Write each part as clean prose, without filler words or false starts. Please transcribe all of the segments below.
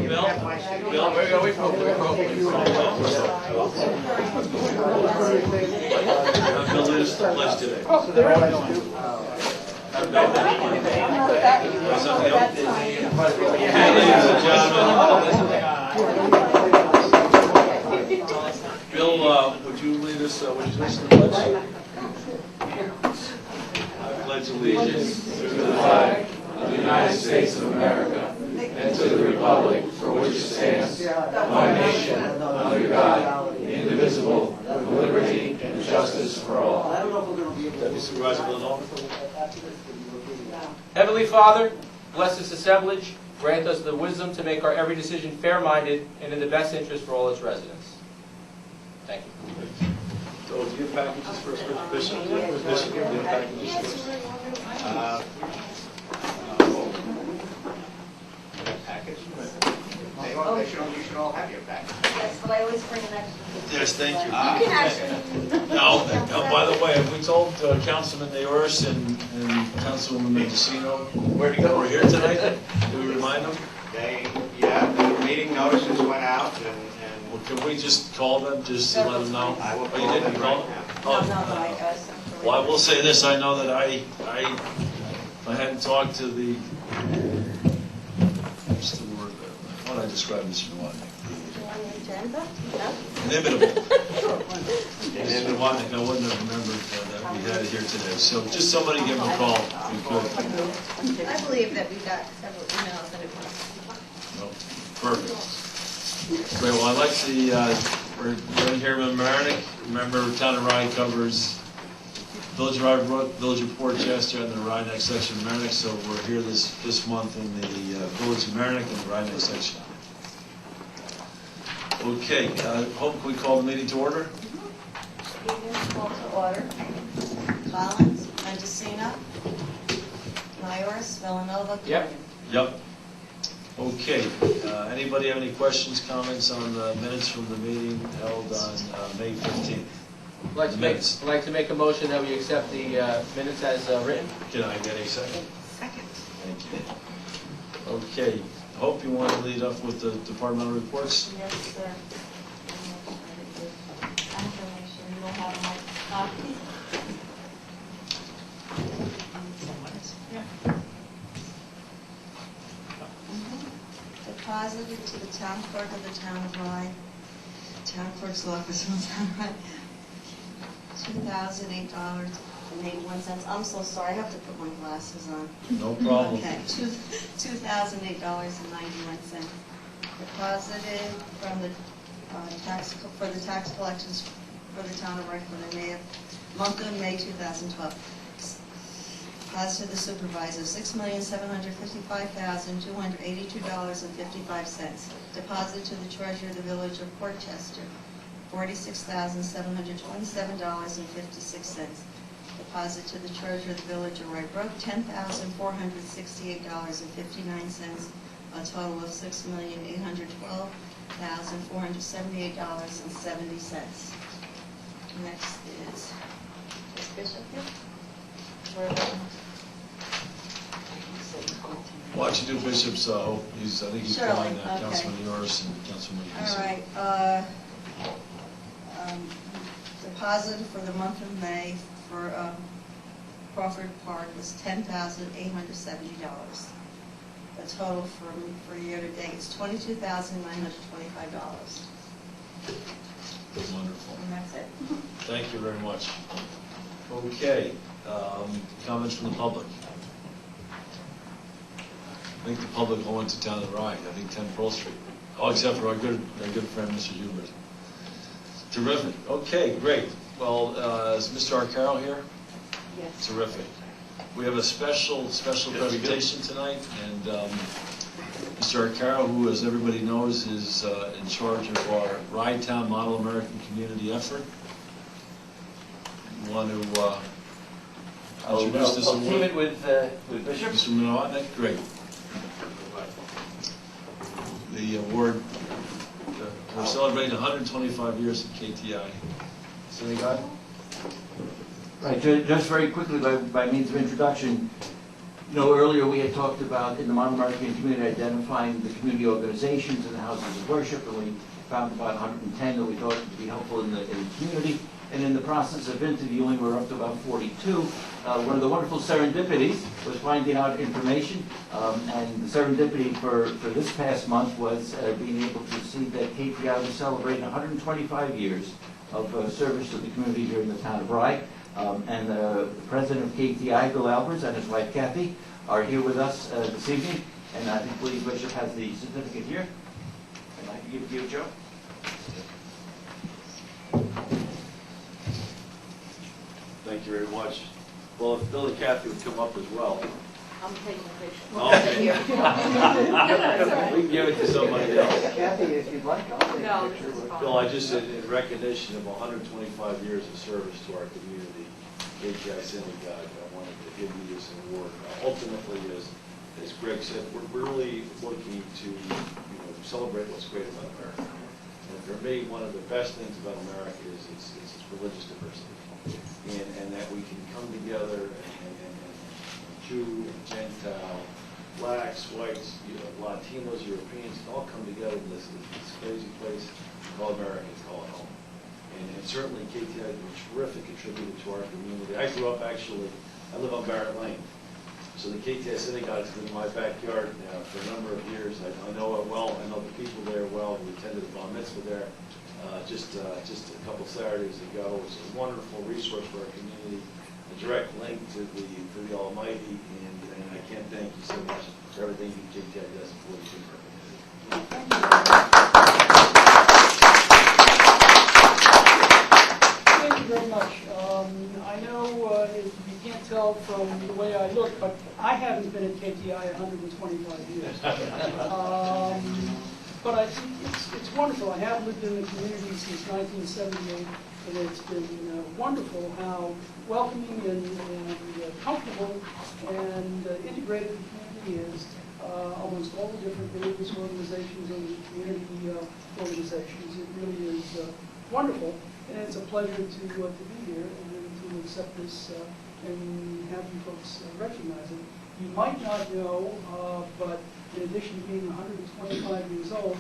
Bill, where are we from? Bill is the pledge today. Bill, would you lead us? Would you listen to the pledge? I pledge allegiance to the flag of the United States of America and to the republic for which it stands, one nation, under God, indivisible, with liberty and justice for all. Deputy Supervisor Villanova. Heavenly Father, bless this assemblage. Grant us the wisdom to make our every decision fair-minded and in the best interest for all its residents. Thank you. So, do you have packages for us, Bishop? Bishop, do you have packages for us? Package. You should all have your package. Yes, but I always bring an extra. Yes, thank you. You can actually. No, by the way, have we told Councilman Nioras and Councilwoman Mendecino where to go? We're here tonight. Do we remind them? The meeting notices went out, and Well, can we just call them just to let them know? I will Oh, you call didn't them call right them? now. No, Well, I will say this. I know that I hadn't talked to the. What's the word? How would I describe Mr. Nowotnik? Inimitable. Mr. Nowotnik, I wouldn't have remembered that we had it here today. So just somebody give him a call if we could. I believe that we got several emails and it was. No. Perfect. Great. Well, I'd like to, we're in here with Mamaroneck. Remember, Town of Rye covers Village of Portchester and the Rye-Neck section of Mamaroneck. So we're here this month in the Village of Mamaroneck and the Rye-Neck section. Okay, hope we call the meeting to order. Meeting called to order. Collins, Mendecino, Nioras, Villanova. Yep. Yep. Okay, anybody have any questions, comments on the minutes from the meeting held on May 15th? I'd like to make a motion that we accept the minutes as written. Can I get a second? Second. Thank you. Okay, Hope, you want to lead up with the departmental reports? Yes, sir. Information, you will have my copy. Deposited to the town clerk of the town of Rye, town clerk's office in town of Rye, $2,008.81. I'm so sorry, I have to put my glasses on. No problem. Okay, $2,008.91 deposited from the for the tax collections for the town of Rye for the month of May 2012. Deposited to the supervisor, $6,755,282.55. Deposited to the treasurer of the village of Portchester, $46,727.56. Deposit to the treasurer of the village of Rye Brook, $10,468.59. A total of $6,812,478.70. Next is Bishop here. Why don't you do Bishop's, I think he's Surely, calling okay. Councilman Nioras and Councilman All right. Deposited for the month of May for Crawford Park was $10,870. The total for year to date is $22,925. Wonderful. And that's it. Thank you very much. Okay, comments from the public. I think the public all went to Town of Rye, I think 10 Pearl Street. Oh, except for our good friend, Mr. Hubert. Terrific. Okay, great. Well, is Mr. Arcaro here? Yes. Terrific. We have a special presentation tonight, and Mr. Arcaro, who, as everybody knows, is in charge of our Rye Town Model American Community effort. You want to introduce this I'll team award? it with Bishop. Mr. Nowotnik, great. The award, we're celebrating 125 years at KTI. Right, just very quickly, by means of introduction, You know, earlier we had talked about in the modern American community identifying the community organizations and the houses of worship, and we found about 110 that we thought would be helpful in the community. And in the process of interviewing, we're up to about 42. One of the wonderful serendipities was finding out information, and the serendipity for this past month was being able to see that KTI was celebrating 125 years of service to the community here in the town of Rye. And the president of KTI, Bill Albers, and his wife Kathy are here with us this evening. And I think William Bishop has the certificate here. And I can give it to you, Joe. Thank you very much. Well, if Bill and Kathy would come up as well. I'm taking a picture. Okay. We can give it to somebody else. Kathy, if you'd like, I'll take No, a this picture is with fine. Bill, I just said in recognition of 125 years of service to our community, KTI Synagogue, I wanted to give you this award. Ultimately, as Greg said, we're really looking to celebrate what's great about America. And for me, one of the best things about America is its religious diversity. And that we can come together and Jew, Gentile, blacks, whites, Latinos, Europeans, can all come together in this crazy place called America, it's called home. And certainly KTI has been a terrific contributor to our community. I grew up I live on Barrett Lane. So the KTI Synagogue has been in my backyard now for a number of years. I know it well, I know the people there well. We attended the bar mitzvah there just a couple Saturdays ago. It's a wonderful resource for our community, a direct link to the Almighty, and I can't thank you so much for everything you KTI does for the community. Thank you very much. I know you can't tell from the way I look, but I haven't been at KTI 125 years. But I think it's wonderful. I have lived in the community since 1978, and it's been wonderful how welcoming and comfortable and integrated the community is amongst all the different religious organizations and community organizations. It really is wonderful, and it's a pleasure to be here and to accept this and have you folks recognize it. You might not know, but in addition to being 125 years old,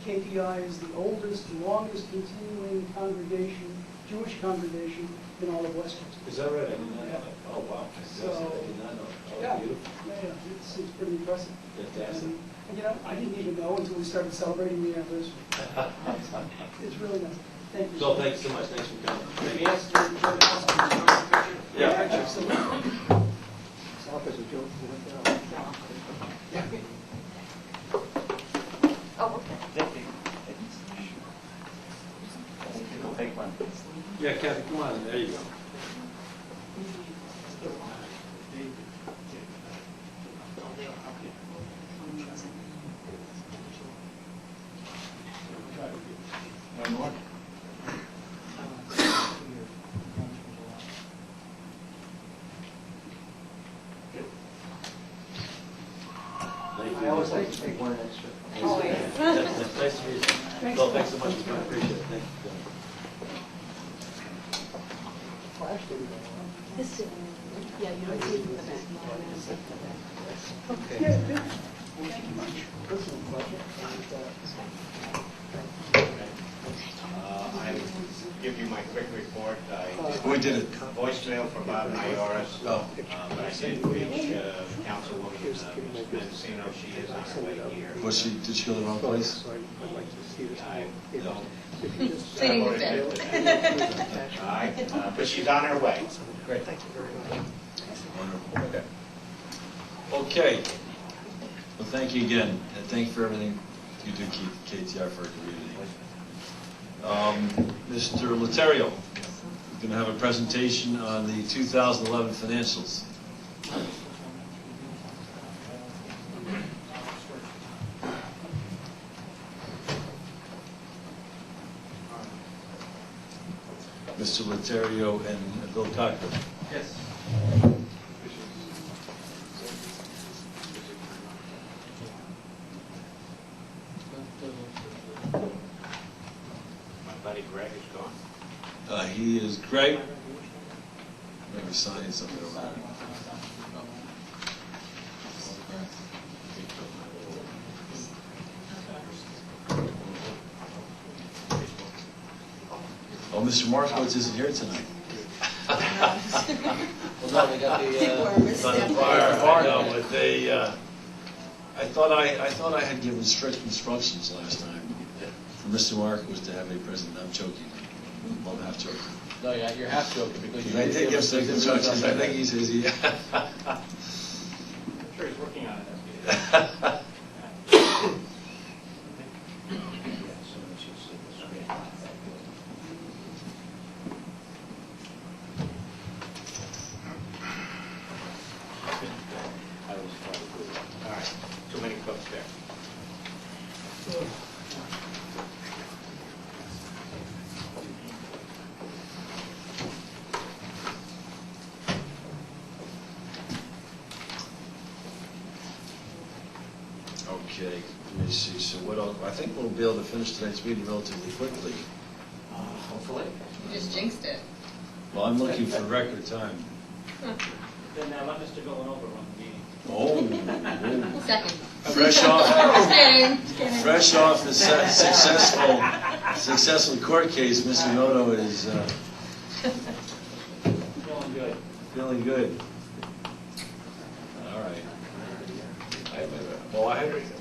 KTI is the oldest, longest continuing congregation, Jewish congregation in all of Westchester. Is that right? I did not know that. Oh, wow. So, I did not know that. Oh, yeah, beautiful. yeah, it's pretty impressive. Fantastic. And I didn't even know until we started celebrating the anniversary. It's really nice. Thank you. Bill, thanks so much. Thanks for coming. Maybe ask you to join the picture? Yeah. Absolutely. Oh, okay. Take one. Yeah, Kathy, come on. There you go. One more. Thank I you. always like to take one extra. Always. Nice to meet you. Bill, thanks so much for coming. Appreciate it. Thank you. This, yeah, you don't see it in the back. Okay. I will give you my quick report. We did it. Voicemail from Bob Nioras. But I did reach Councilwoman Mendecino. She is on her way here. Did she go to the wrong place? I don't. Pleading the fifth. All right, but she's on her way. Great. Thank you very much. Wonderful. Okay. Well, thank you again, and thank you for everything you do, KTI, for our community. Mr. Literio, we're going to have a presentation on the 2011 financials. Mr. Literio and Bill Cochran. Yes. My buddy Greg is gone. He is Greg. Maybe signing something over there. Well, Mr. Markowitz isn't here tonight. Well, no, we got People are the, missing. I know, but they, I thought I had given strict instructions last time for Mr. Markowitz to have a present. I'm joking. Well, half joking. no, you're half joking because you I did give strict instructions. I think he says, yeah. I'm sure he's working on it. All right, too many cooks there. Okay, let me see. So what else? I think we'll be able to finish tonight's meeting relatively quickly. hopefully. You just jinxed it. Well, I'm looking for record time. Then let Mr. Villanova run the meeting. Oh, Second. fresh off, Just kidding. fresh off the successful court case, Mr. Noto is Feeling good. feeling good. All right. Well,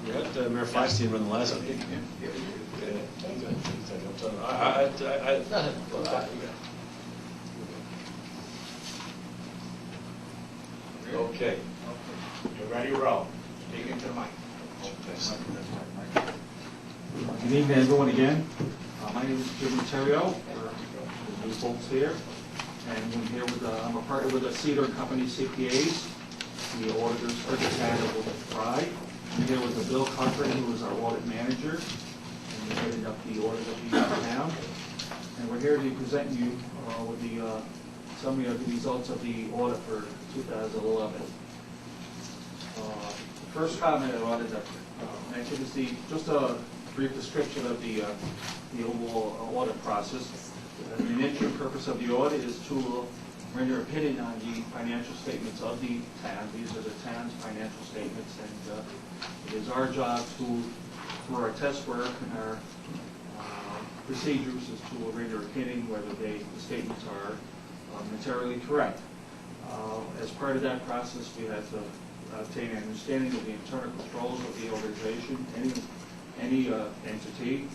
we had Mayor Feinstein run the last one. Okay. You're ready to roll. Speak into the mic. Good evening, everyone, again. My name is Jim Literio, for the new folks here. And I'm here with, I'm a partner with the Cedar Company CPAs, the auditors for the town of Pride. I'm here with Bill Carvin, who is our audit manager, and he's heading up the audit of the town. And we're here to present you with the summary of the results of the audit for 2011. The first comment I wanted to mention is just a brief description of the overall audit process. The nature and purpose of the audit is to render opinion on the financial statements of the town. These are the town's financial statements, and it is our job to, through our test work and our procedures, is to render opinion whether the statements are materially correct. As part of that process, we had to obtain an understanding of the internal controls of the organization, any entity,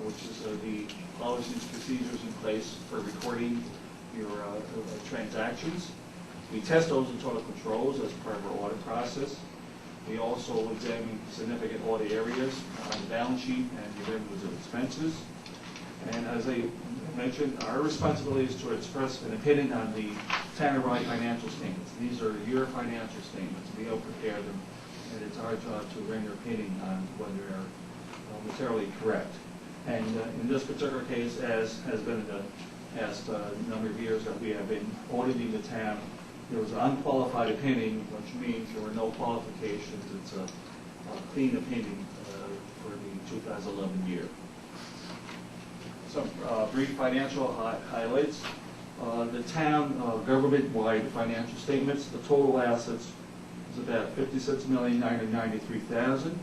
which is the policies and procedures in place for recording your transactions. We test those internal controls as part of our audit process. We also examine significant audit areas on the balance sheet and the revenues and expenses. And as I mentioned, our responsibility is to express an opinion on the town-wide financial statements. These are your financial statements. We help prepare them, and it's our job to render opinion on whether they're materially correct. And in this particular case, as has been in the past number of years that we have been auditing the town, there was an unqualified opinion, which means there were no qualifications. It's a clean opinion for the 2011 year. Some brief financial highlights. The town government-wide financial statements, the total assets is about $56,993,000,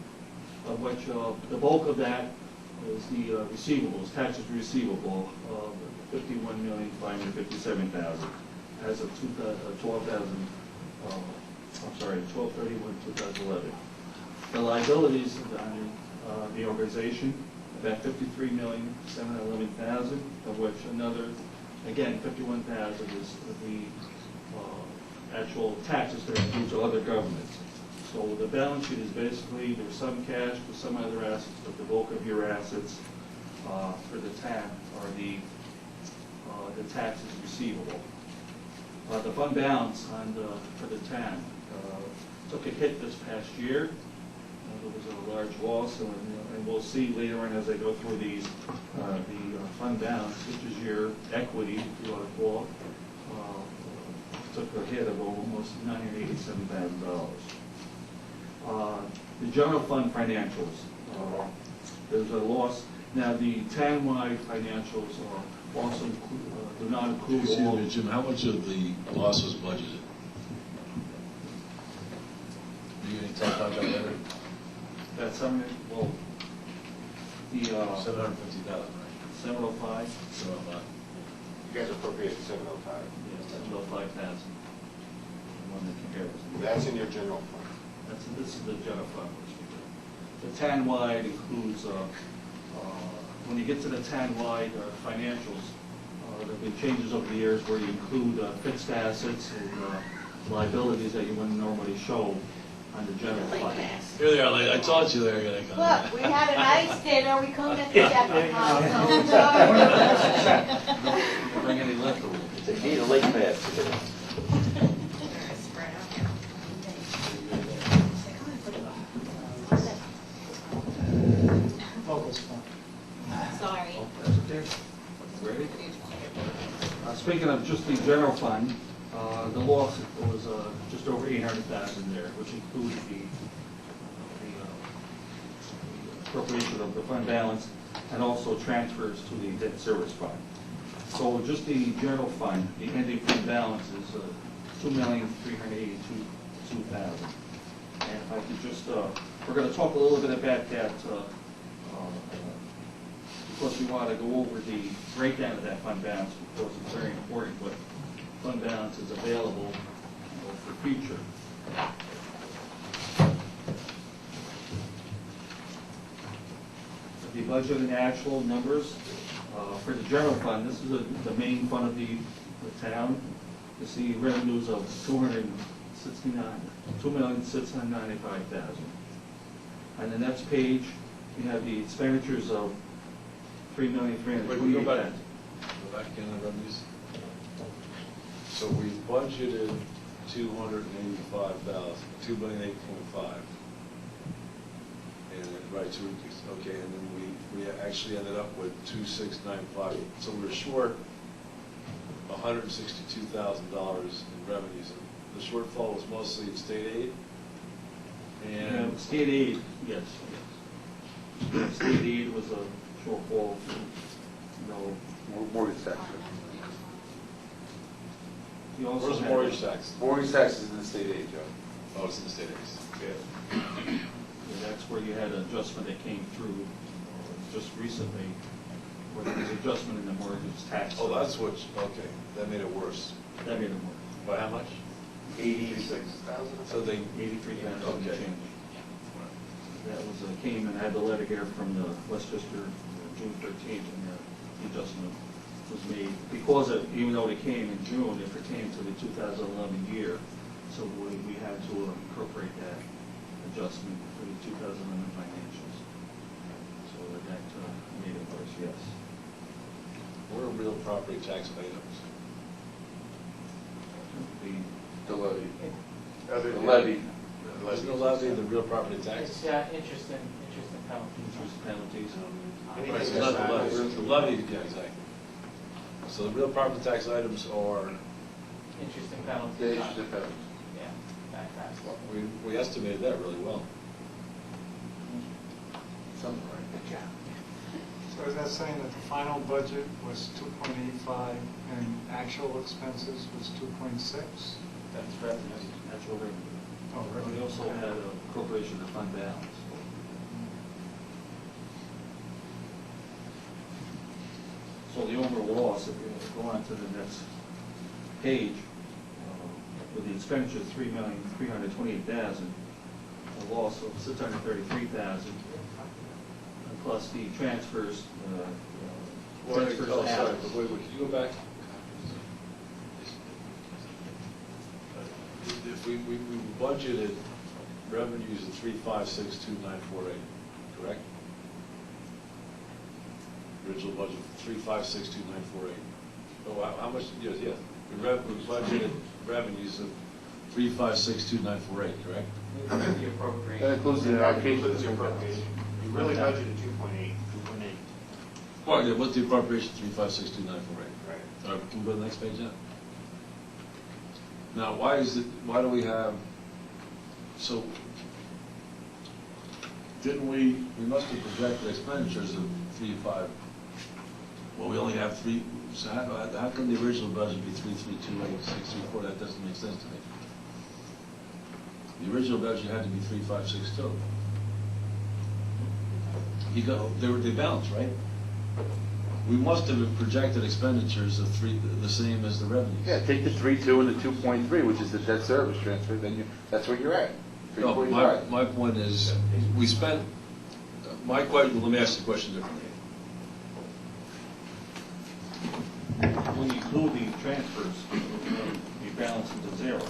of which the bulk of that is the receivables, taxes receivable of $51,557,000 as of 12/31/2011. The liabilities on the organization, about $53,711,000, of which another, again, $51,000 is the actual taxes that are due to other governments. So the balance sheet is basically, there's some cash, there's some other assets, but the bulk of your assets for the town are the taxes receivable. The fund balance for the town took a hit this past year. There was a large loss, and we'll see later on as I go through these, the fund balance, which is your equity, if you want to call it, took a hit of almost $987,000. The general fund financials, there's a loss. Now, the town-wide financials also do not include all. Excuse me, Jim, how much of the loss was budgeted? Are you going to talk about that later? That's some, well, the $750,000, right? 705. 705. You guys appropriated 705. Yeah, that's about 5,000. The one that compares. That's in your general fund. This is the general fund. The town-wide includes, when you get to the town-wide financials, there have been changes over the years where you include fixed assets and liabilities that you wouldn't normally show on the general fund. Here they are, I told you they were gonna come. Look, we had a nice dinner, we couldn't get the second one, Don't bring any leftovers. They need a lake pass. Sorry. That's okay. Ready? Speaking of just the general fund, the loss was just over 800,000 there, which includes the appropriation of the fund balance and also transfers to the debt service fund. So just the general fund, the ending fund balance is $2,382,000. And if I could just, we're going to talk a little bit about that because we want to go over the breakdown of that fund balance because it's very important what fund balance is available for future. The budget and actual numbers for the general fund, this is the main fund of the town. You see revenues of $2,695,000. On the next page, you have the expenditures of $3,328,000. Go back in the revenues. So we budgeted 285,000, 2,008,500. And right, okay, and then we actually ended up with 2,695. So we were short $162,000 in revenues. And the shortfall was mostly in state aid. And state aid, yes. State aid was a shortfall. No. Mortgage tax. You also where's the had- mortgage tax? Mortgage tax is in the state aid, Joe. Oh, it's in the state aids. Yeah, that's where you had an adjustment that came through just recently, where there was adjustment in the mortgage tax. Oh, that's what, okay, that made it worse. That made it more. By how much? 86,000. So they, 83,000 Okay. change. That was, came and had the letter here from the Westchester, June 13th, and the adjustment was made. Because even though it came in June, it pertained to the 2011 year, so we had to incorporate that adjustment for the 2011 financials. So that made it worse, yes. what are real property tax items? The levy. The levy. Isn't the levy the real property tax? It's interest and penalty. Interest penalties. Right, so it's not the levy. The levy, yeah, exactly. So the real property tax items are, Interest and penalty. The interest and penalties. Yeah, back tax. we estimated that really well. Something right. So is that saying that the final budget was 2.85 and actual expenses was 2.6? That's revenue. Actual revenue. Oh, We revenue. also had a appropriation of fund balance. So the overall loss, if you go on to the next page, with the expenditure of $3,328,000, a loss of $633,000, plus the transfers. Transfers Oh, sorry, out. but wait, can you go back? If we budgeted revenues of 3562948, correct? Original budget 3562948. Oh, how much? Yes. We budgeted revenues of 3562948, correct? The appropriation. That includes the allocation. You really budgeted 2.8. Well, yeah, what's the appropriation 3562948? Right. All right, can we go to the next page now? Now, why do we have, so, didn't we must have projected expenditures of 3.5, well, we only have three, so how come the original budget be 3328634? That doesn't make sense to me. The original budget had to be 3562. They balanced, right? We must have projected expenditures of the same as the revenues. Yeah, take the 3.2 and the 2.3, which is the debt service transfer, then that's where you're at. No, 3.5. my point is, we spent, my question, let me ask the question differently. When you include the transfers, you balance it to zero.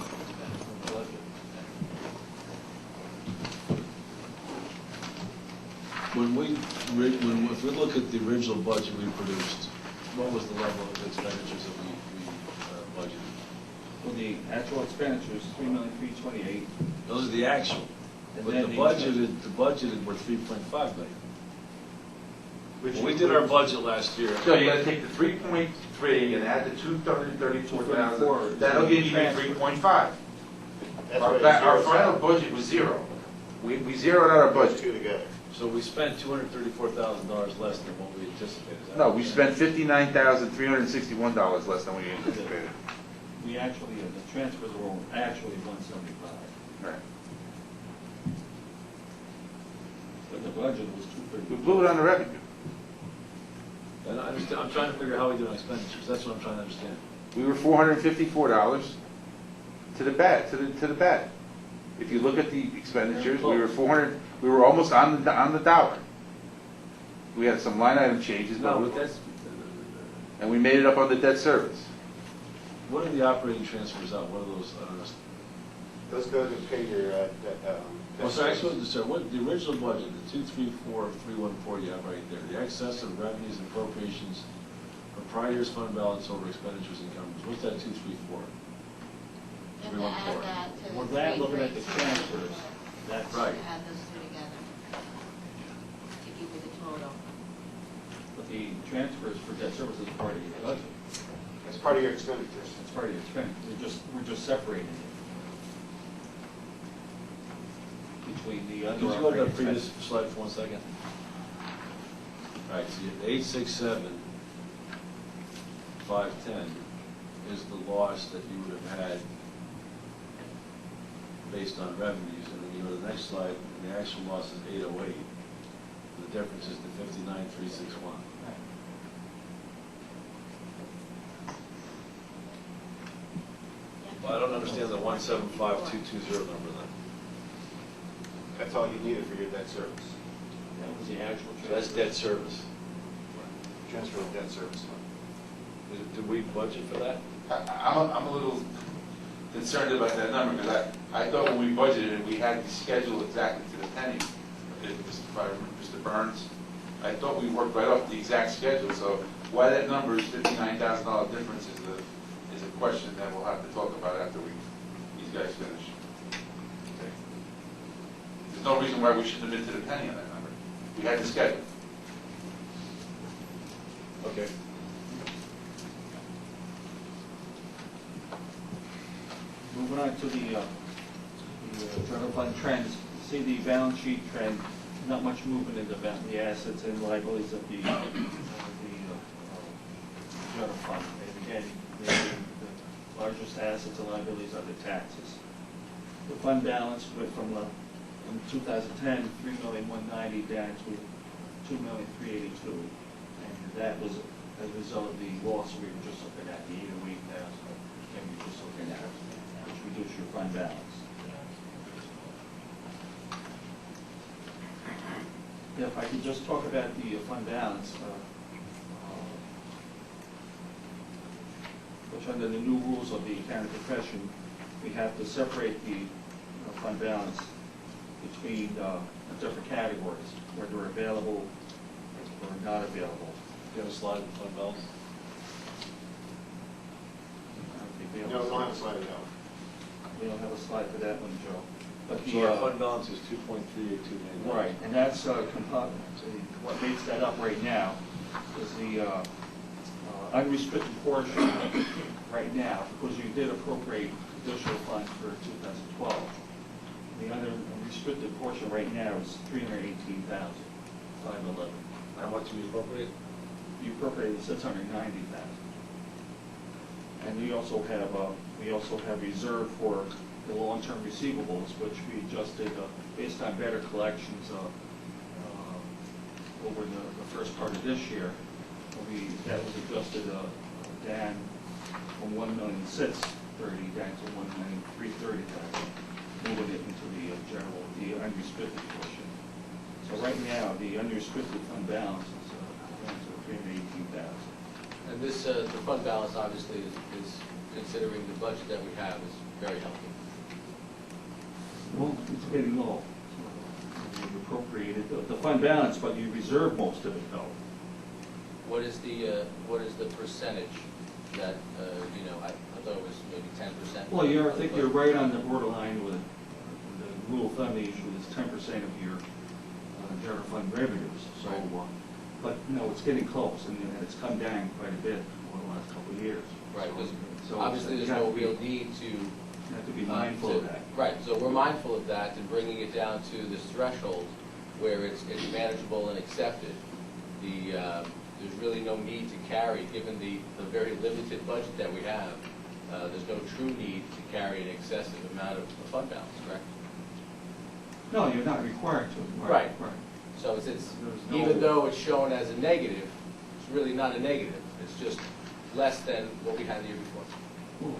If we look at the original budget we produced, what was the level of expenditures that we budgeted? Well, the actual expenditures, $3,328,000. Those are the actual, And but then the the budgeted were 3.5 million. When we did our budget last year. So you gotta take the 3.3 and add the 234,000, that'll give you 3.5. Our final budget was zero. We zeroed out our budget. So we spent $234,000 less than what we anticipated. Is that No, what we you're spent $59,361 less than we anticipated. We actually, the transfers were actually 175, Right. but the budget was We 230. blew it on the revenue. saying? And I understand, I'm trying to figure out how we do on expenditures, that's what I'm trying to understand. We were $454 to the bad, to the bad. If you look at the expenditures, we were 400, we were almost on the dollar. We had some line item changes, No, but but that's, and we made it up on the debt service. what are the operating transfers out, what are those, I don't know. Those go to pay your, Well, so actually, sir, what, the original budget, the 234,314 you have right there, the excess of revenues and appropriations from prior year's fund balance over expenditures and encumbrances, what's that 234? You have to add that to the We're glad looking at the 336. transfers, that's. Right. Add those two together to give you the total. But the transfers for debt service is part of your budget. That's part of your expenditures. It's part of your expense. We're just separating it between the Could you other go to the operating previous expenses. slide for 1 second? All right, so you have 867, 510 is the loss that you would have had based on revenues, and then you go to the next slide, and the actual loss is 808. The difference is the 59,361. Well, I don't understand the 175,220 number then. That's all you needed for your debt service. That was the actual So that's transfer. debt service. Transfer of debt service fund. Did we budget for that? I'm a little concerned about that number, because I thought when we budgeted it, we had the schedule exactly to the penny. By Mr. Burns, I thought we worked right off the exact schedule, so why that number is $59,000 difference is a question that we'll have to talk about after these guys finish. There's no reason why we shouldn't have been to the penny on that number. We had the schedule. Okay. Moving on to the general fund trends, see the balance sheet trend, not much movement in the assets and liabilities of the general fund. And again, the largest assets and liabilities are the taxes. The fund balance went from 2010, 3,190,000 down to 2,382,000. And that was as a result of the loss we were just looking at, the 808,000 that we were just looking at, which reduced your fund balance. If I could just talk about the fund balance, which under the new rules of the accounting profession, we have to separate the fund balance between different categories, whether available or not available. Do you have a slide in fund balance? We No, we don't have a slide now. We don't have a slide for that one, Joe. But So our fund balance is 2.382 million. right, and that's what makes that up right now is the unrestricted portion right now, because you did appropriate additional funds for 2012. The other unrestricted portion right now is $318,511. How much do we appropriate? You appropriated $690,000. And we also have reserved for the long-term receivables, which we adjusted based on better collections over the first part of this year. that was adjusted down from 1,630,000 down to 1,330,000, moving it into the unrestricted portion. So right now, the unrestricted fund balance is down to 318,000. And this, the fund balance obviously is, considering the budget that we have, is very healthy. Well, it's getting low. You appropriated the fund balance, but you reserve most of it though. What is the percentage that, you know, I thought it was maybe 10%? Well, I think you're right on the borderline with the rule of thumb issue is 10% of your general fund revenues. So, but no, it's getting close, and it's come down quite a bit over the last couple of years. Right, because So obviously there's no real need to. You have to be mindful of that. Right, so we're mindful of that and bringing it down to this threshold where it's manageable and accepted. There's really no need to carry, given the very limited budget that we have, there's no true need to carry an excessive amount of fund balance, correct? No, you're not required to. Right. Right. So it's no- even though it's shown as a negative, it's really not a negative. It's just less than what we had the year before. Cool.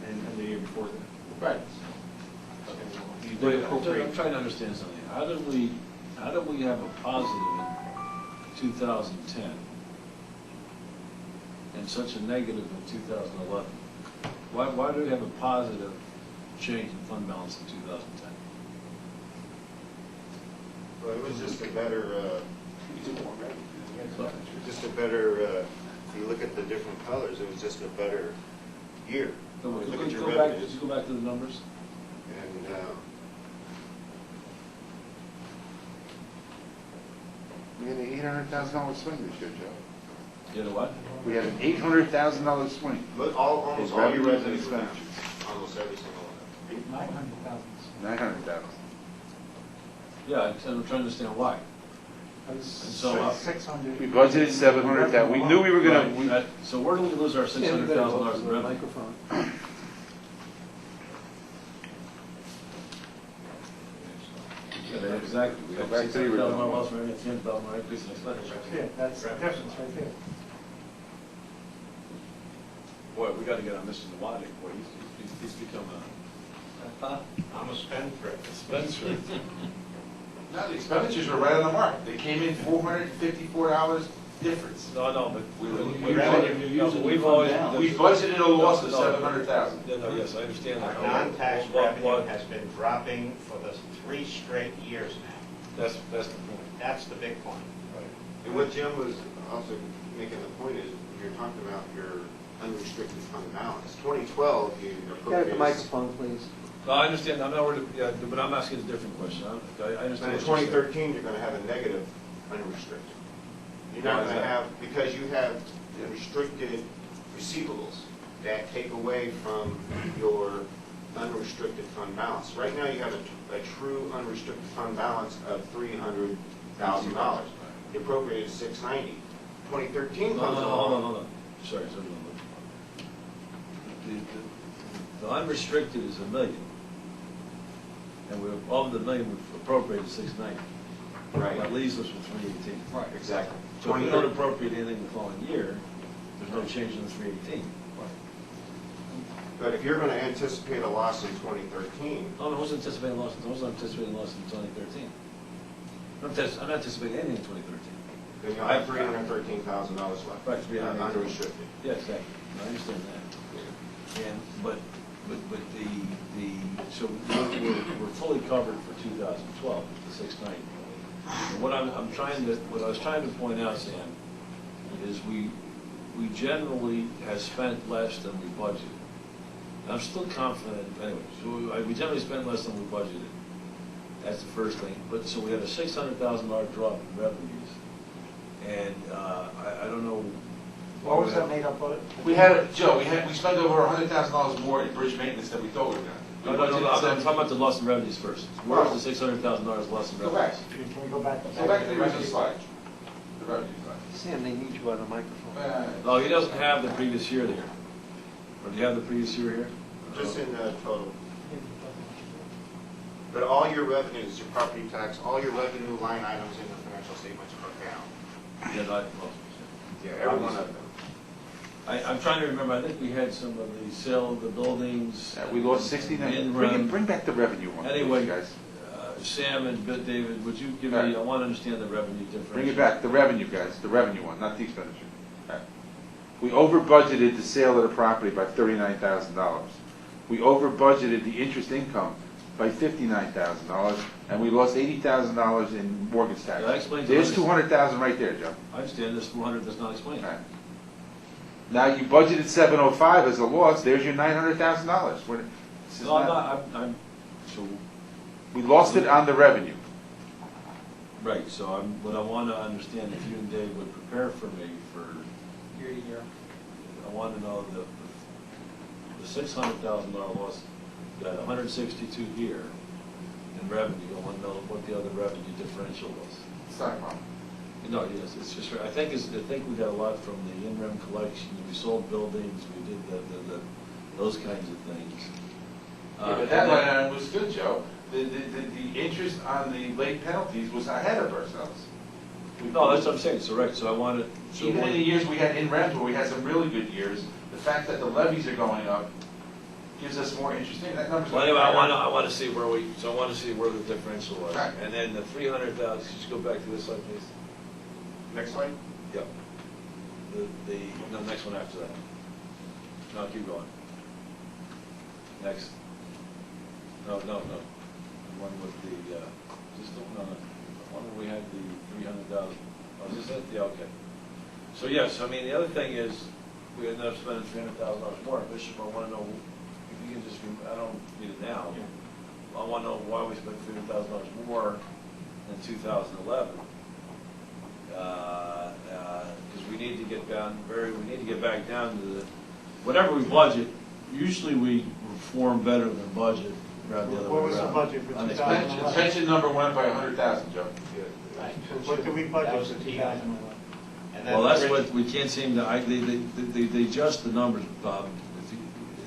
And the year before that. Right. You Wait, did appropriate. I'm trying to understand something. How did we have a positive in 2010 and such a negative in 2011? Why do we have a positive change in fund balance in 2010? Well, it was just a better, if you look at the different colors, it was just a better year. Look at your revenues. Go back to the numbers. And, We had an $800,000 swing this year, Joe. You know what? We had an $800,000 swing. look, almost all your revenues were down. Almost every single one. 900,000. 900,000. Yeah, I'm trying to understand why. So, 600. We budgeted 700,000. We knew we were gonna. So where do we lose our $600,000 in revenue? Microphone. Yeah, exactly. We Go have back to the original. $600,000 loss revenue, $10,000 increase in expenditure. Yeah, that's the difference right there. Boy, we got to get on Mr. Nowotnik, boy, he's become I'm a spendthrift. a spendthrift. No, the expenditures were right on the mark. They came in $454 difference. No, but We've always. We budgeted a loss of $700,000. Yeah, no, yes, I understand Our that. non-tax But- revenue but has been dropping for the 3 straight years now. That's the point. That's the big point. And what Jim was also making the point is, you're talking about your unrestricted fund balance. 2012, you appropriated. Get the microphone, please. No, I understand, I'm not worried, yeah, but I'm asking a different question. I But understand in what you're saying. 2013, you're going to have a negative unrestricted. You're not Why is going to that? have, because you have restricted receivables that take away from your unrestricted fund balance. Right now, you have a true unrestricted fund balance of $300,000. You appropriated $690. 2013 comes along. Hold on. Sorry. The unrestricted is $1 million. And of the $1 million, we've appropriated $690. Right. That leaves us with $318. Right, exactly. So if we don't appropriate anything the following year, there's no change in the $318. But if you're going to anticipate a loss in 2013, No, I wasn't anticipating loss, I wasn't anticipating loss in 2013. I'm not anticipating anything in 2013. then you'll have $313,000 left. Right, to be unrestricted. Yeah, exactly. I understand that. And, but so we're fully covered for 2012, the 690. And what I was trying to point out, Sam, is we generally have spent less than we budgeted. And I'm still confident, anyway, so we generally spend less than we budgeted. That's the first thing. But, so we had a $600,000 drop in revenues. And I don't know. What was that made up of? We had, Joe, we spent over $100,000 more in bridge maintenance than we thought we were going to. No, I'm talking about the loss in revenues first. Where's the $600,000 loss in revenues? Go back. Can we go back? Go back to the original slide. The revenue slide. Sam, they need you on the microphone. No, he doesn't have the previous year there. Or do you have the previous year here? just in total. But all your revenues, your property tax, all your revenue line items in the financial statements are down. Yeah, Yeah, every one of them. I'm trying to remember, I think we had some of the sale of the buildings. We lost 69. In-run. Bring back the revenue one. Anyway, guys. Sam and David, would you give me, Right. I want to understand the revenue difference. Bring it back, the revenue, guys, the revenue one, not the expenditure. All right. We over budgeted the sale of the property by $39,000. We over budgeted the interest income by $59,000, and we lost $80,000 in mortgage tax. Yeah, that explains There's it. $200,000 right there, Joe. I understand this 400 does not explain it. All right. Now, you budgeted 705 as a loss, there's your $900,000. No, I'm, so, We lost it on the revenue. right, so what I want to understand, if you and Dave would prepare for me for, Year to year. I want to know the $600,000 loss, you got 162 here in revenue, I want to know what the other revenue differential was. It's not a problem. No, yes, it's just, I think we got a lot from the in-rem collections, we sold buildings, we did those kinds of things. Yeah, but that line item was good, Joe. The interest on the late penalties was ahead of ourselves. No, that's what I'm saying, so right, so I wanted. So Even in the years we had in rent, where we had some really good years, the fact that the levies are going up gives us more interest. That number's. Well, anyway, I want to see where the differential was. Right. And then the 300,000, could you go back to this slide, please? Next slide? Yep. No, next one after that. No, keep going. Next. No. One with the, no. One where we had the 300,000. Oh, is this it? Yeah, okay. So yes, I mean, the other thing is, we ended up spending $300,000 more. Bishop, I want to know, if you can just, I don't need it now. I want to know why we spent $300,000 more in 2011. Because we need to get back down to the, whatever we budget, usually we perform better than budget rather than the other way around. What was the budget for On 2011? The pension number went up by 100,000, Joe. What did we budget That was for the 2011? And then Well, that's the what, we can't seem to, they adjust the numbers, Bob,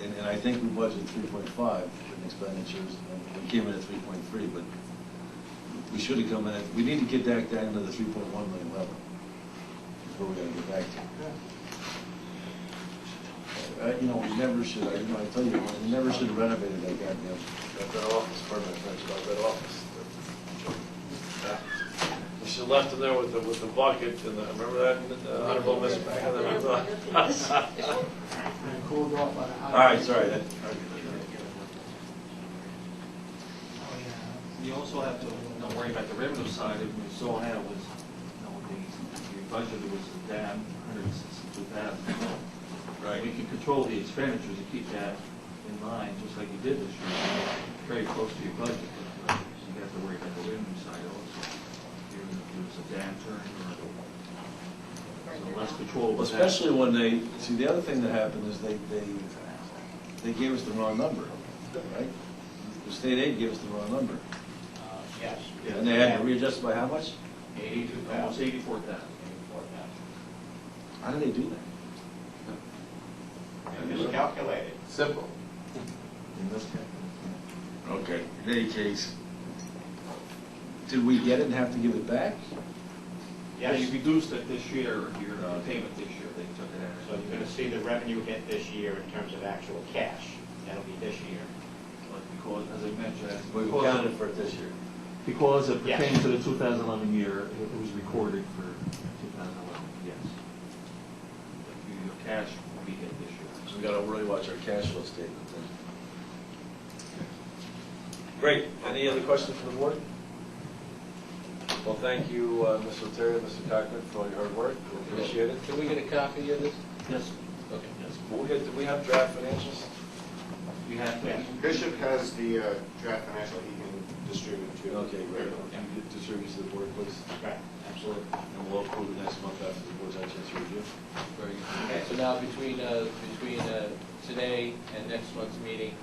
and I think we budgeted 3.5 in expenditures, and we came in at 3.3, but we should have come in at, we need to get that down to the 3.1 million level. That's where we gotta get back to. You know, we never should, I tell you, we never should have renovated that goddamn, that office, pardon my French, that office. We should have left them there with the bucket, and remember that, honorable Mr. Back on the cooled off on a. All right, sorry. You also have to, worry about the revenue side, if we saw how it was, the budget was down 162,000. Right. We can control the expenditures and keep that in mind, just like you did this year, very close to your budget. But you have to worry about the revenue side also. Even if there's a downturn or so less control. Well, especially when the other thing that happened is they gave us the wrong number, right? The state aid gave us the wrong number. Yes. And they had to readjust by how much? 82,000. Almost 84,000. How did they do that? It was calculated. Simple. Okay, in any case, did we get it and have to give it back? Yes. They reduced it this year, your payment this year, they took it So out. you're going to see the revenue hit this year in terms of actual cash. That'll be this year. But because, as I mentioned, We because counted for it this year. because it Yes. pertains to the 2011 year, it was recorded for 2011, yes. But your cash will be hit this year. So we gotta really watch our cash flow statement then. Great, any other questions from the board? Well, thank you, Mr. Literio, Mr. Cochran, for all your hard work, we appreciate it. Can we get a copy of this? Yes. Okay. Do we have draft financials? We have to. Bishop has the draft financial he can distribute to. Okay, great, and you distribute to the board, please? Right, absolutely. And we'll approve it next month after the board's had a chance to review. Very good. Okay, so now between today and next month's meeting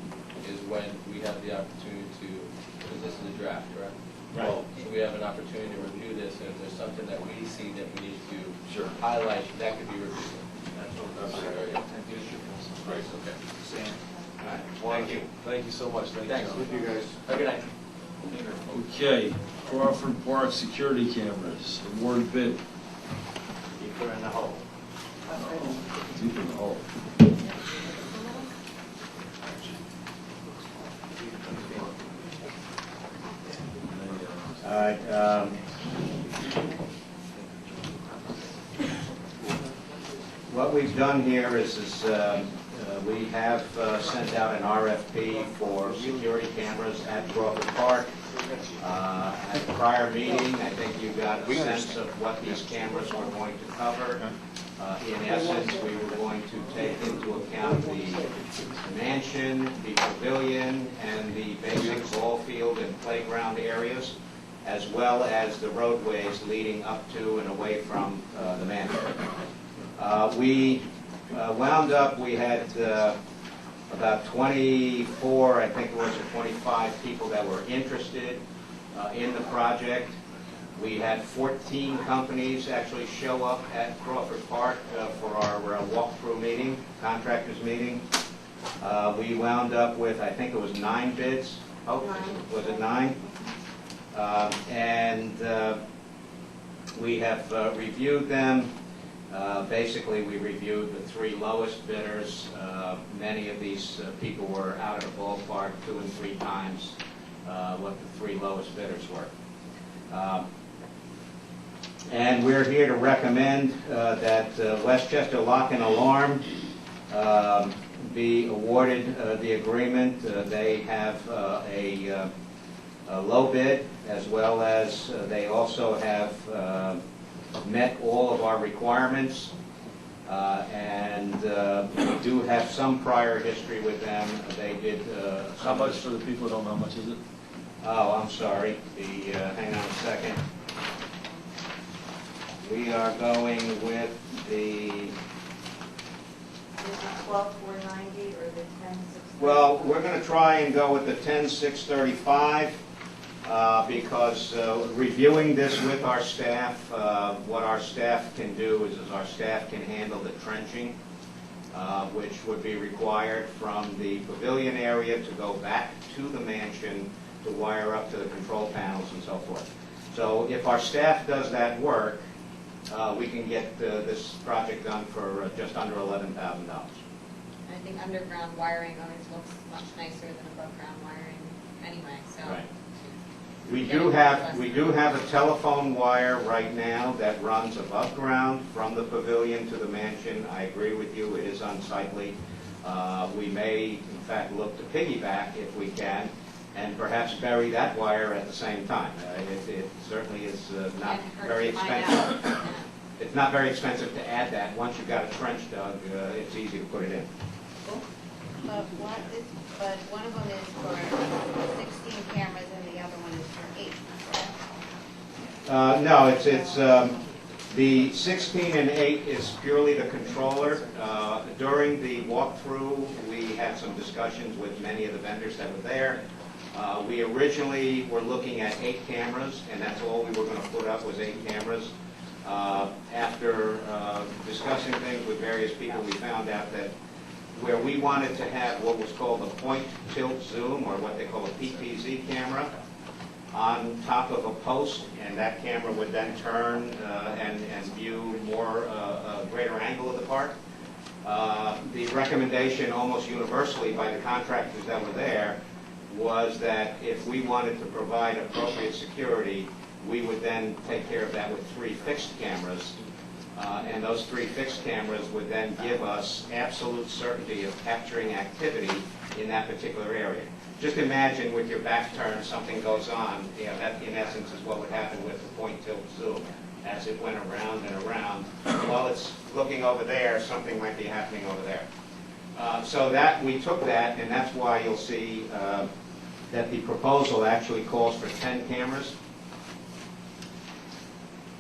is when we have the opportunity to, because this is a draft, correct? Right. So we have an opportunity to review this, and if there's something that we see that we need to Sure. highlight, that could be reviewed. Absolutely. Right, okay. Sam. All right. Thank you. Thank you so much. Thank Thanks. you. With you guys. Have a good night. Okay, Crawford Park security cameras, award bid. Keep her in the hole. All right. What we've done here is we have sent out an RFP for security cameras at Crawford Park. At the prior meeting, I think you got a sense of what these cameras were going to cover. In essence, we were going to take into account the mansion, the pavilion, and the basic ball field and playground areas, as well as the roadways leading up to and away from the mansion. We wound up, we had about 24, I think it was, or 25 people that were interested in the project. We had 14 companies actually show up at Crawford Park for our walkthrough meeting, contractors meeting. We wound up with, I think it was 9 bids. Oh, was it 9? And we have reviewed them. Basically, we reviewed the 3 lowest bidders. Many of these people were out of the ballpark 2 and 3 times what the 3 lowest bidders were. And we're here to recommend that Westchester Lock and Alarm be awarded the agreement. They have a low bid, as well as they also have met all of our requirements, and we do have some prior history with them. They did. How much, for the people who don't know, how much is it? Oh, I'm sorry. Hang on a second. We are going with the. Is it 12,490 or the 10,635? Well, we're going to try and go with the 10,635. Because reviewing this with our staff, what our staff can do is our staff can handle the trenching, which would be required from the pavilion area to go back to the mansion to wire up to the control panels and so forth. So if our staff does that work, we can get this project done for just under $11,000. I think underground wiring always looks much nicer than above ground wiring anyway, so. Right. We do have a telephone wire right now that runs above ground from the pavilion to the mansion. I agree with you, it is unsightly. We may, in fact, look to piggyback if we can, and perhaps bury that wire at the same time. It certainly is not very expensive. It's not very expensive to add that. Once you've got a trench dug, it's easy to put it in. But one of them is for 16 cameras and the other one is for 8, correct? No, it's the 16 and 8 is purely the controller. During the walkthrough, we had some discussions with many of the vendors that were there. We originally were looking at 8 cameras, and that's all we were going to put up was 8 cameras. After discussing things with various people, we found out that where we wanted to have what was called a point tilt zoom, or what they call a PTZ camera, on top of a post, and that camera would then turn and view more a greater angle of the park. The recommendation almost universally by the contractors that were there was that if we wanted to provide appropriate security, we would then take care of that with 3 fixed cameras. And those 3 fixed cameras would then give us absolute certainty of capturing activity in that particular area. Just imagine with your back turned, something goes on. You know, that in essence is what would happen with the point tilt zoom. As it went around and around, while it's looking over there, something might be happening over there. So that we took that, and that's why you'll see that the proposal actually calls for 10 cameras.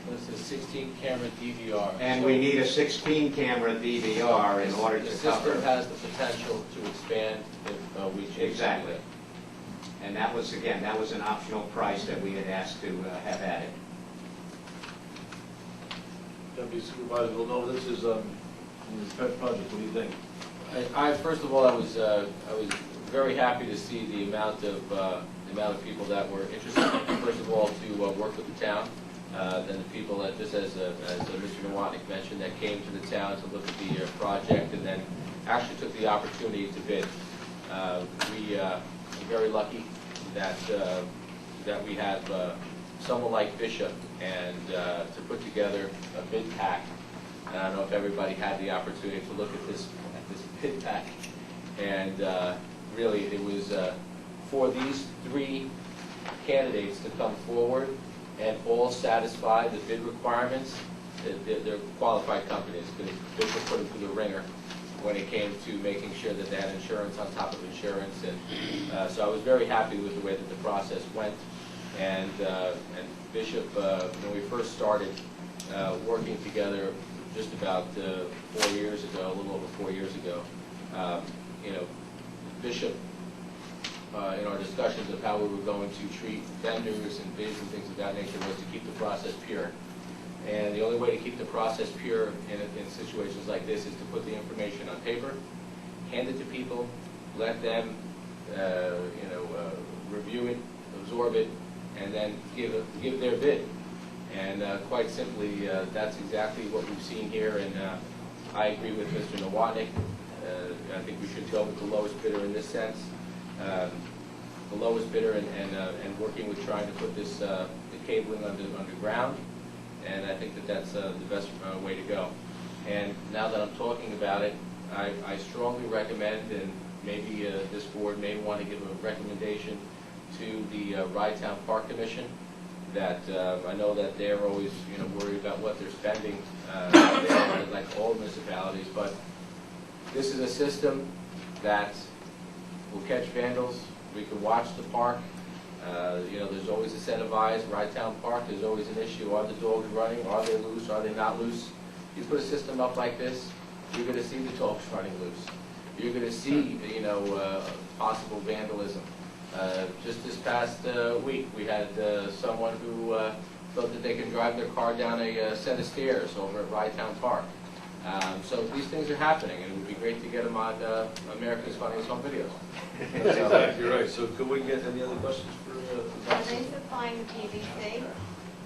This is 16 camera DVR. And we need a 16 camera DVR in order to cover. The system has the potential to expand if we choose. Exactly. And that was, again, that was an optional price that we had asked to have added. Deputy Supervisor Villanova, this is this pet project. What do you think? First of all, I was very happy to see the amount of people that were interested. First of all, to work with the town. than the people that, just as Mr. Nowotnik mentioned, that came to the town to look at the project and then actually took the opportunity to bid. We are very lucky that we have someone like Bishop and to put together a bid pack. And I don't know if everybody had the opportunity to look at this bid pack. And really, it was for these three candidates to come forward and all satisfy the bid requirements. They're qualified companies, because Bishop put them through the ringer when it came to making sure that they had insurance on top of insurance. And so I was very happy with the way that the process went. And Bishop, when we first started working together just about 4 years ago, a little over 4 years ago, Bishop, in our discussions of how we were going to treat vendors and bids and things of that nature, was to keep the process pure. And the only way to keep the process pure in situations like this is to put the information on paper, hand it to people, let them review it, absorb it, and then give their bid. And quite simply, that's exactly what we've seen here. And I agree with Mr. Nowotnik. I think we should go with the lowest bidder in this sense. The lowest bidder and working with trying to put this the cabling underground. And I think that that's the best way to go. And now that I'm talking about it, I strongly recommend, and maybe this board may want to give a recommendation to the Rye-Town Park Commission, that I know that they're always worried about what they're spending, like all municipalities, but this is a system that will catch vandals. We can watch the park. There's always a set of eyes. Rye-Town Park, there's always an issue. Are the dogs running? Are they loose? Are they not loose? You put a system up like this, you're going to see the dogs running loose. You're going to see, possible vandalism. Just this past week, we had someone who thought that they can drive their car down a set of stairs over at Rye-Town Park. So these things are happening, and it would be great to get them on America's Funniest Home Videos. Exactly right. So could we get any other questions for Are they supplying the PVC?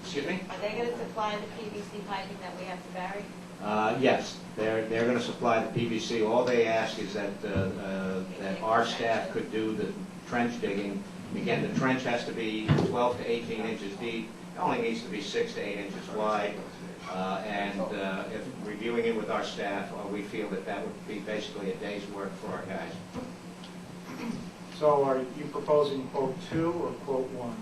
Excuse me? Are they going to supply the PVC piping that we have to bury? Yes, they're going to supply the PVC. All they ask is that our staff could do the trench digging. Again, the trench has to be 12 to 18 inches deep. It only needs to be 6 to 8 inches wide. If reviewing it with our staff, we feel that would be basically a day's work for our guys. So are you proposing quote 2 or quote 1?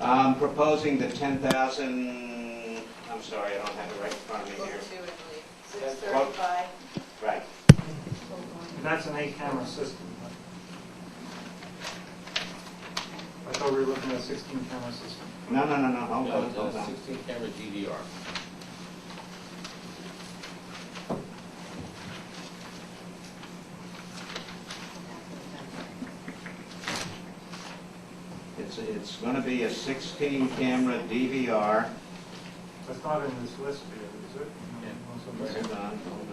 I'm proposing the 10,000, I'm sorry, I don't have it right in front of me here. 635. Right. And that's an 8-camera system. Right? I thought we were looking at a 16-camera system. No, hold No, on, it's hold a on. 16-camera DVR. It's going to be a 16-camera DVR. That's not in this list here, is it? Hold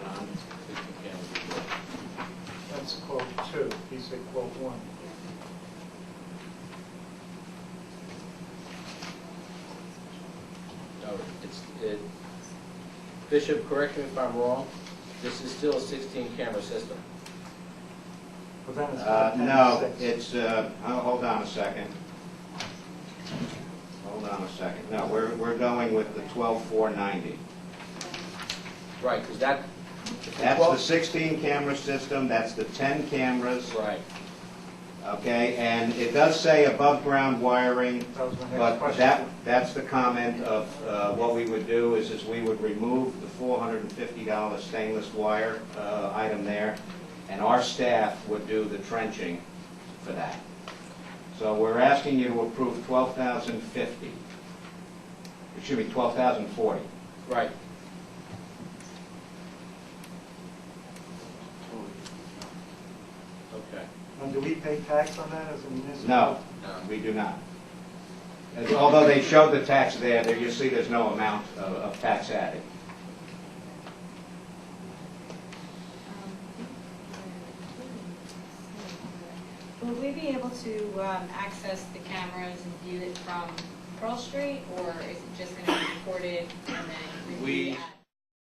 on. 16-camera DVR. That's quote 2. He said quote 1. No, Bishop, correct me if I'm wrong, this is still a 16-camera system. But then it's No, 10 to 6. it's, hold on a second. No, we're going with the 12490. Right, because that... That's the 16-camera system, that's the 10 cameras. Right. Okay, and it does say above-ground wiring, That was my next but question. that's the comment of what we would do is we would remove the $450 stainless wire item there, and our staff would do the trenching for that. So we're asking you to approve $12,050. Excuse me, $12,040. Right. Okay. And do we pay tax on that as a municipal? No, we do not. Although they showed the tax there, you see there's no amount of tax added. Will we be able to access the cameras and view it from Pearl Street, or is it just gonna be recorded and then We- reviewed at?